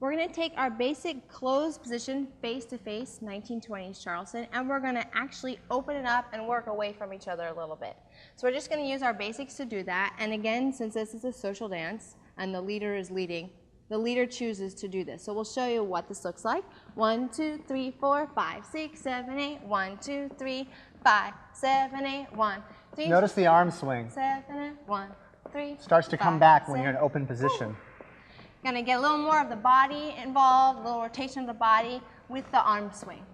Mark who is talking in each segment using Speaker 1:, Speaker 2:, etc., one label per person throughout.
Speaker 1: We're going to take our basic closed position face to face, 1920s Charleston, and we're going to actually open it up and work away from each other a little bit. So we're just going to use our basics to do that. And again, since this is a social dance and the leader is leading, the leader chooses to do this. So we'll show you what this looks like. 1, 2, 3, 4, 5, 6, 7, 8. 1, 2, 3, 5, 7, 8. 1, 3.
Speaker 2: Notice the arm swing.
Speaker 1: 7, 8. 1, 3.
Speaker 2: Starts to come back when you're in open position.
Speaker 1: Going to get a little more of the body involved, a little rotation of the body with the arm swing.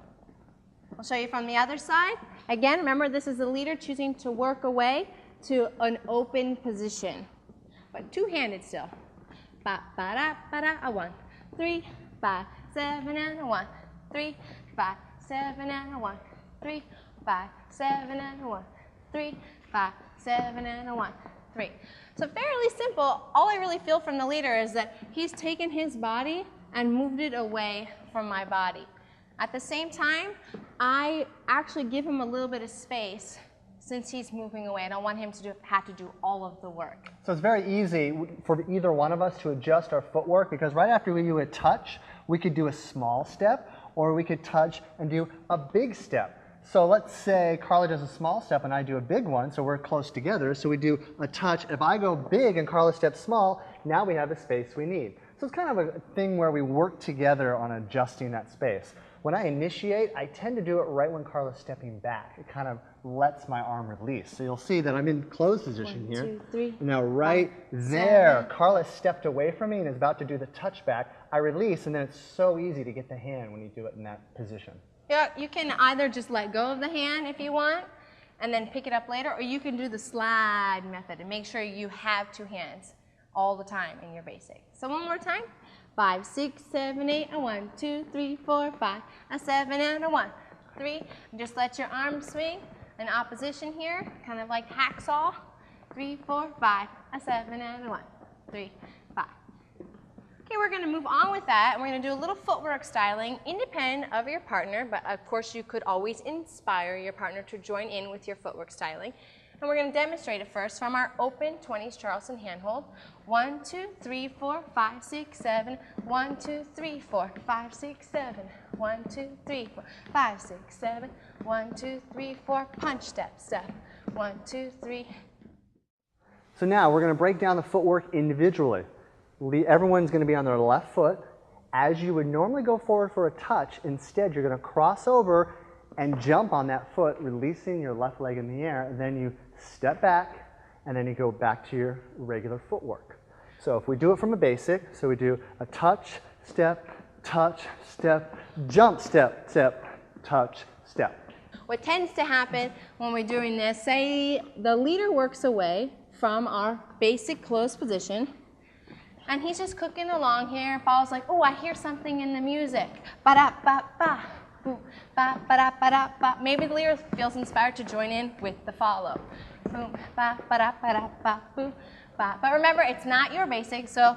Speaker 1: I'll show you from the other side. Again, remember this is the leader choosing to work away to an open position, but two-handed still. Ba ba da ba da. 1, 3, 5, 7 and a 1, 3, 5, 7 and a 1, 3, 5, 7 and a 1, 3, 5, 7 and a 1, 3. So fairly simple. All I really feel from the leader is that he's taken his body and moved it away from my body. At the same time, I actually give him a little bit of space since he's moving away. I don't want him to have to do all of the work.
Speaker 2: So it's very easy for either one of us to adjust our footwork, because right after we do a touch, we could do a small step, or we could touch and do a big step. So let's say Carla does a small step and I do a big one, so we're close together. So we do a touch. If I go big and Carla steps small, now we have the space we need. So it's kind of a thing where we work together on adjusting that space. When I initiate, I tend to do it right when Carla's stepping back. It kind of lets my arm release. So you'll see that I'm in closed position here.
Speaker 1: 1, 2, 3.
Speaker 2: Now right there, Carla stepped away from me and is about to do the touch back. I release, and then it's so easy to get the hand when you do it in that position.
Speaker 1: Yeah, you can either just let go of the hand if you want and then pick it up later, or you can do the slide method and make sure you have two hands all the time in your basic. So one more time. 5, 6, 7, 8, a 1, 2, 3, 4, 5, a 7 and a 1, 3. Just let your arm swing in opposition here, kind of like hacksaw. 3, 4, 5, a 7 and a 1, 3, 5. Okay, we're going to move on with that, and we're going to do a little footwork styling independent of your partner, but of course you could always inspire your partner to join in with your footwork styling. And we're going to demonstrate it first from our open 20s Charleston handhold. 1, 2, 3, 4, 5, 6, 7. 1, 2, 3, 4, 5, 6, 7. 1, 2, 3, 4, 5, 6, 7. 1, 2, 3, 4, punch step, step. 1, 2, 3.
Speaker 2: So now we're going to break down the footwork individually. Everyone's going to be on their left foot. As you would normally go forward for a touch, instead you're going to cross over and jump on that foot, releasing your left leg in the air, and then you step back, and then you go back to your regular footwork. So if we do it from a basic, so we do a touch, step, jump, step, step, touch, step.
Speaker 1: What tends to happen when we're doing this, say the leader works away from our basic closed position, and he's just cooking along here. Paul's like, oh, I hear something in the music. Ba-da-ba-ba. Ba, ba, da, ba, da, ba. Maybe the leader feels inspired to join in with the follow. Boom, ba, ba, da, ba, da, ba, boom, ba. But remember, it's not your basic, so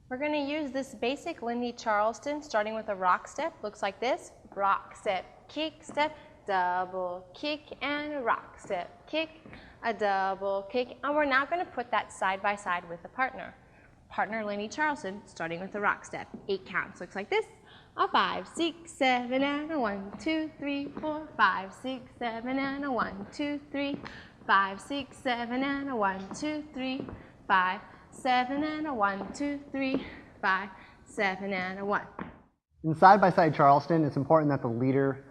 Speaker 1: we're going to use this basic Lindy Charleston, starting with a rock step. Looks like this. Rock step, kick step, double kick, and a rock step, kick, a double kick. And we're now going to put that side by side with the partner. Partner Lindy Charleston, starting with a rock step. 8 counts. Looks like this. A 5, 6, 7, and a 1, 2, 3, 4, 5, 6, 7, and a 1, 2, 3, 5, 6, 7, and a 1, 2, 3, 5, 7, and a 1, 2, 3, 5, 7, and a 1.
Speaker 2: In side-by-side Charleston, it's important that the leader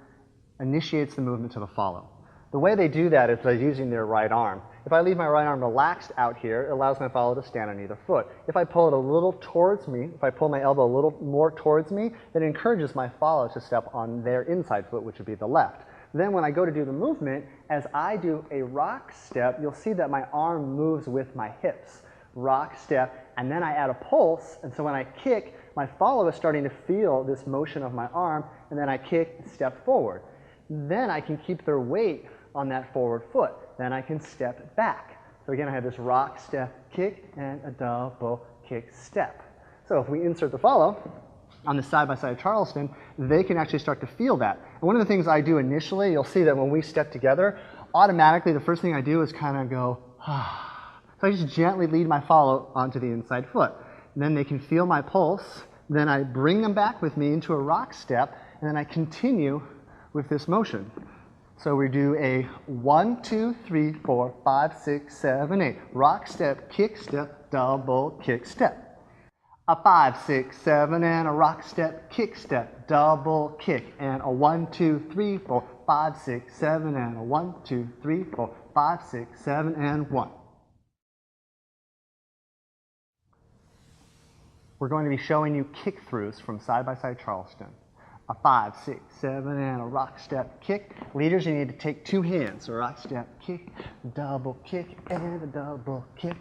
Speaker 2: initiates the movement to the follow. The way they do that is by using their right arm. If I leave my right arm relaxed out here, it allows my follow to stand on either foot. If I pull it a little towards me, if I pull my elbow a little more towards me, then it encourages my follow to step on their inside foot, which would be the left. Then when I go to do the movement, as I do a rock step, you'll see that my arm moves with my hips. Rock step, and then I add a pulse, and so when I kick, my follow is starting to feel this motion of my arm, and then I kick and step forward. Then I can keep their weight on that forward foot. Then I can step back. So again, I have this rock, step, kick, and a double kick, step. So if we insert the follow on the side-by-side Charleston, they can actually start to feel that. And one of the things I do initially, you'll see that when we step together, automatically the first thing I do is kind of go, ah. So I just gently lead my follow onto the inside foot. then they can feel my pulse. Then I bring them back with me into a rock step, and then I continue with this motion. So we do a 1, 2, 3, 4, 5, 6, 7, 8. Rock step, kick step, double kick step. A 5, 6, 7, and a rock step, kick step, double kick. And a 1, 2, 3, 4, 5, 6, 7, and a 1, 2, 3, 4, 5, 6, 7, and 1. We're going to be showing you kick-throughs from side-by-side Charleston. A 5, 6, 7, and a rock step kick. Leaders, you need to take 2 hands. A rock step kick, double kick, and a double kick,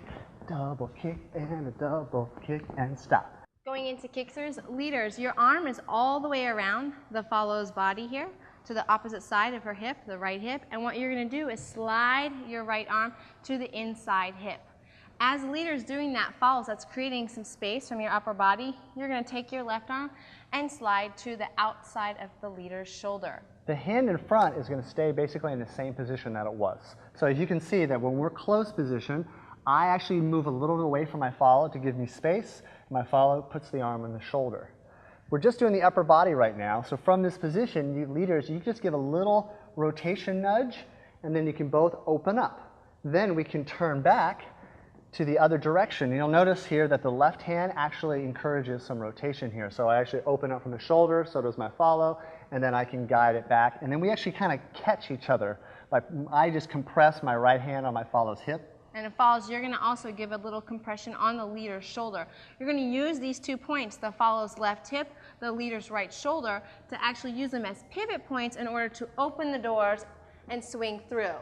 Speaker 2: and a double kick, and stop.
Speaker 1: Going into kick-throughs, leaders, your arm is all the way around the follow's body here to the opposite side of her hip, the right hip, and what you're going to do is slide your right arm to the inside hip. As leaders doing that follows, that's creating some space from your upper body, you're going to take your left arm and slide to the outside of the leader's shoulder.
Speaker 2: The hand in front is going to stay basically in the same position that it was. So as you can see that when we're close position, I actually move a little bit away from my follow to give me space. My follow puts the arm on the shoulder. We're just doing the upper body right now, so from this position, you leaders, you just give a little rotation nudge, and then you can both open up. Then we can turn back to the other direction. You'll notice here that the left hand actually encourages some rotation here. So I actually open up from the shoulder, so does my follow, and then I can guide it back. And then we actually kind of catch each other. Like I just compress my right hand on my follow's hip.
Speaker 1: And it follows, you're going to also give a little compression on the leader's shoulder. You're going to use these 2 points, the follow's left hip, the leader's right shoulder, to actually use them as pivot points in order to open the doors and swing through.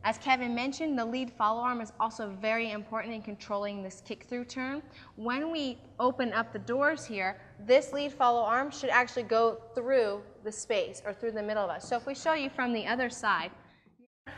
Speaker 1: As Kevin mentioned, the lead follow arm is also very important in controlling this kick-through turn. When we open up the doors here, this lead follow arm should actually go through the space or through the middle of us. So if we show you from the other side,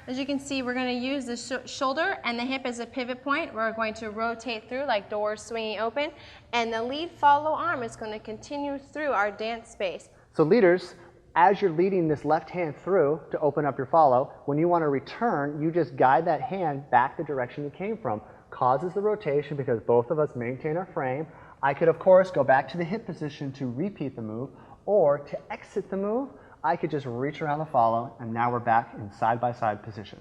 Speaker 1: as you can see, we're going to use the shoulder and the hip as a pivot point. We're going to rotate through like doors swinging open, and the lead follow arm is going to continue through our dance space.
Speaker 2: So leaders, as you're leading this left hand through to open up your follow, when you want to return, you just guide that hand back the direction you came from. Causes the rotation because both of us maintain our frame. I could, of course, go back to the hip position to repeat the move, or to exit the move, I could just reach around the follow, and now we're back in side-by-side position.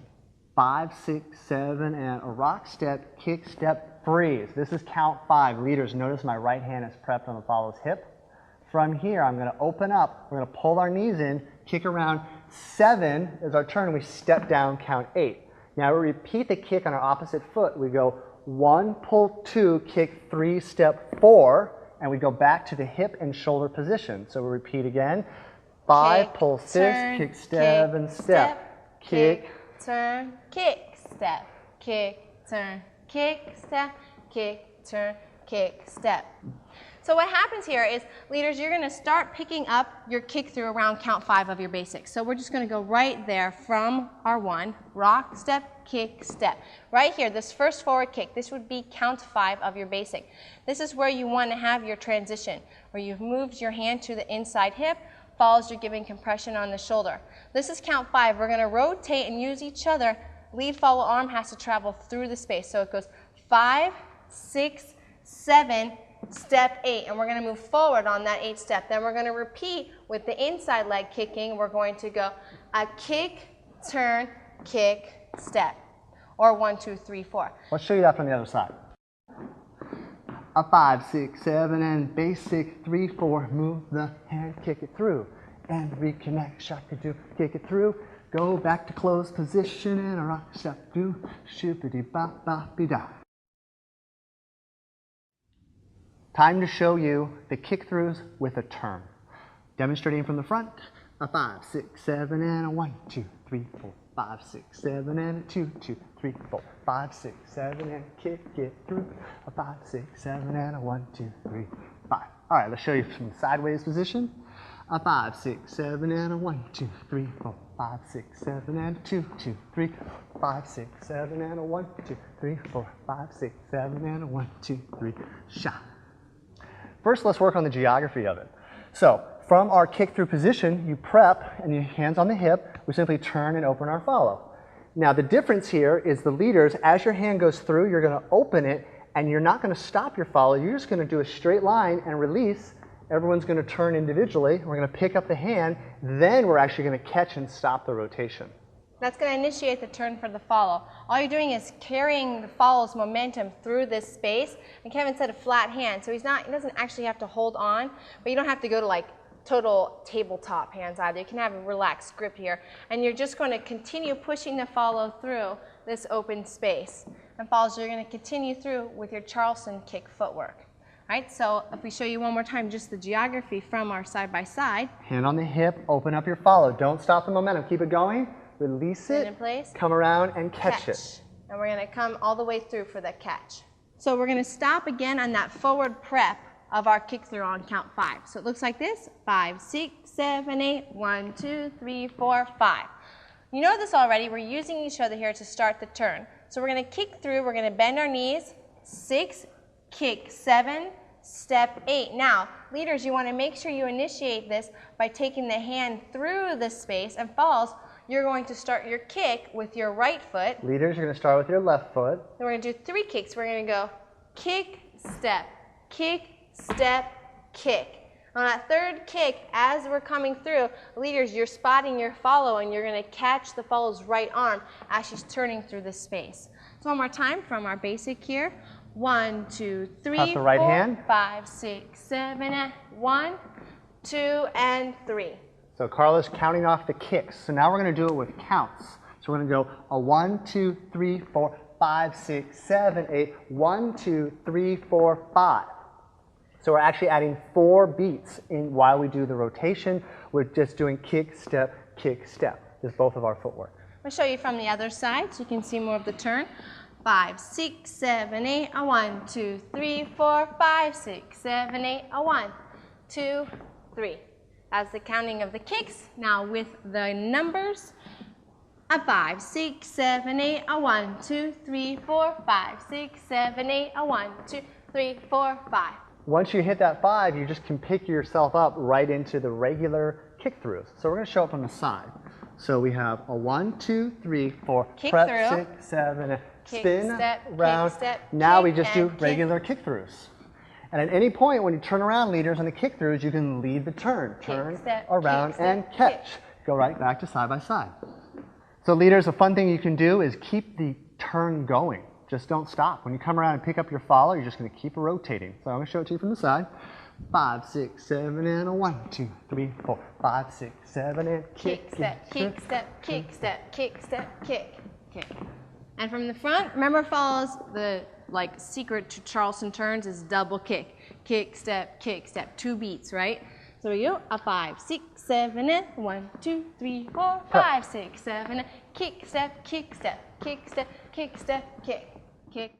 Speaker 2: 5, 6, 7, and a rock step, kick step, freeze. This is count 5. Leaders, notice my right hand is prepped on the follow's hip. From here, I'm going to open up. We're going to pull our knees in, kick around. 7 is our turn. We step down, count 8. Now we repeat the kick on our opposite foot. We go 1, pull 2, kick 3, step 4, and we go back to the hip and shoulder position. So we repeat again. 5, pull 6,
Speaker 1: turn,
Speaker 2: kick, 7, step. Kick,
Speaker 1: turn, kick, step. Kick, turn, kick, step. Kick, turn, kick, step. So what happens here is, leaders, you're going to start picking up your kick through around count 5 of your basics. So we're just going to go right there from our 1, rock, step, kick, step. Right here, this first forward kick, this would be count 5 of your basic. This is where you want to have your transition, where you've moved your hand to the inside hip, follows you're giving compression on the shoulder. This is count 5. We're going to rotate and use each other. Lead follow arm has to travel through the space. So it goes 5, 6, 7, step 8, and we're going to move forward on that 8 step. Then we're going to repeat with the inside leg kicking. We're going to go a kick, turn, kick, step, or 1, 2, 3, 4.
Speaker 2: Let's show you that from the other side. A 5, 6, 7, and basic 3, 4. Move the hand, kick it through, and reconnect. Shaka-do, kick it through. Go back to closed position and a rock step do, shoopity-bop-bop-be-da. Time to show you the kick-throughs with a turn. Demonstrating from the front, a 5, 6, 7, and a 1, 2, 3, 4, 5, 6, 7, and a 2, 2, 3, 4, 5, 6, 7, and kick it through, a 5, 6, 7, and a 1, 2, 3, 5. All right, let's show you from sideways position. A 5, 6, 7, and a 1, 2, 3, 4, 5, 6, 7, and a 2, 2, 3, 5, 6, 7, and a 1, 2, 3, 4, 5, 6, 7, and a 1, 2, 3, shot. First, let's work on the geography of it. So, from our kick-through position, you prep and your hands on the hip, we simply turn and open our follow. Now, the difference here is the leaders, as your hand goes through, you're going to open it and you're not going to stop your follow. You're just going to do a straight line and release. Everyone's going to turn individually. We're going to pick up the hand. Then we're actually going to catch and stop the rotation.
Speaker 1: That's going to initiate the turn for the follow. All you're doing is carrying the follow's momentum through this space. And Kevin said a flat hand, so he doesn't actually have to hold on, but you don't have to go to like total tabletop hands either. You can have a relaxed grip here, and you're just going to continue pushing the follow through this open space. And follows, you're going to continue through with your Charleston kick footwork. All right, so if we show you one more time just the geography from our side-by-side.
Speaker 2: Hand on the hip, open up your follow. Don't stop the momentum. Keep it going. Release it,
Speaker 1: in place,
Speaker 2: come around and catch it.
Speaker 1: And we're going to come all the way through for that catch. So we're going to stop again on that forward prep of our kick through on count 5. So it looks like this: 5, 6, 7, 8, 1, 2, 3, 4, 5. You know this already. We're using each other here to start the turn. So we're going to kick through. We're going to bend our knees. 6, kick, 7, step 8. Now, leaders, you want to make sure you initiate this by taking the hand through the space, and falls, you're going to start your kick with your right foot.
Speaker 2: Leaders, you're going to start with your left foot.
Speaker 1: Then we're going to do 3 kicks. We're going to go kick, step, kick, step, kick. On that third kick, as we're coming through, leaders, you're spotting your follow, and you're going to catch the follow's right arm as she's turning through this space. So one more time from our basic here. 1, 2, 3,
Speaker 2: Press the right
Speaker 1: 4,
Speaker 2: hand.
Speaker 1: 5, 6, 7, 8. 1, 2, and 3.
Speaker 2: So Carla's counting off the kicks. So now we're going to do it with counts. So we're going to go a 1, 2, 3, 4, 5, 6, 7, 8. 1, 2, 3, 4, 5. So we're actually adding 4 beats in while we do the rotation. We're just doing kick, step, just both of our footwork.
Speaker 1: I'll show you from the other side so you can see more of the turn. 5, 6, 7, 8. 1, 2, 3, 4, 5, 6, 7, 8. 1, 2, 3. As the counting of the kicks. Now with the numbers. 5, 6, 7, 8. 1, 2, 3, 4, 5, 6, 7, 8. 1, 2, 3, 4, 5.
Speaker 2: Once you hit that 5, you just can pick yourself up right into the regular kick throughs. So we're going to show up on the side. So we have a 1, 2, 3, 4,
Speaker 1: kick
Speaker 2: prep,
Speaker 1: through.
Speaker 2: 6, 7,
Speaker 1: Kick,
Speaker 2: spin,
Speaker 1: step,
Speaker 2: round.
Speaker 1: kick, step,
Speaker 2: now we
Speaker 1: kick,
Speaker 2: just do
Speaker 1: and
Speaker 2: regular kick throughs. And at any point when you turn around, leaders, on the kick throughs, you can lead the turn. Turn
Speaker 1: step,
Speaker 2: around
Speaker 1: kick,
Speaker 2: and
Speaker 1: step,
Speaker 2: catch.
Speaker 1: kick.
Speaker 2: Go right back to side by side. So leaders, a fun thing you can do is keep the turn going. Just don't stop. When you come around and pick up your follow, you're just going to keep rotating. So I'm going to show it to you from the side. 5, 6, 7, and 1, 2, 3, 4, 5, 6, 7, and
Speaker 1: Kick, step, kick, step, kick, step, kick, step, kick, kick. And from the front, remember, follows the secret to Charleston turns is double kick. Kick, step, 2 beats, right? So we go a 5, 6, 7, and 1, 2, 3, 4, 5, 6, 7, kick, step, kick, step, kick, step, kick, step, kick, kick.